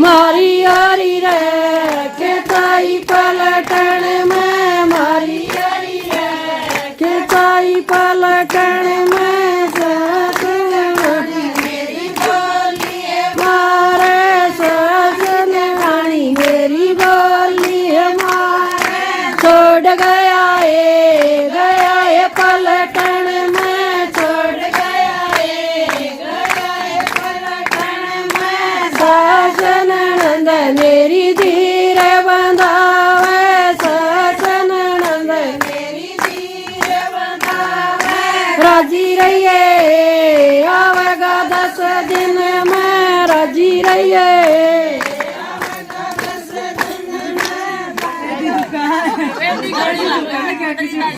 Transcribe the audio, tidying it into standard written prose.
मारी यारी रे खेताई पलटन में मारी यारी रे खेताई पलटन में सजन मेरी बोली है मारे सजन रानी मेरी बोली है मारे छोड़ गया है पलटन में छोड़ गया है पलटन में सजन नंद मेरी धीर बंधावे सजन नंद मेरी धीर बंधावे राजी रहिए आवेगा 10 दिन में राजी रहिए आवेगा 10 दिन में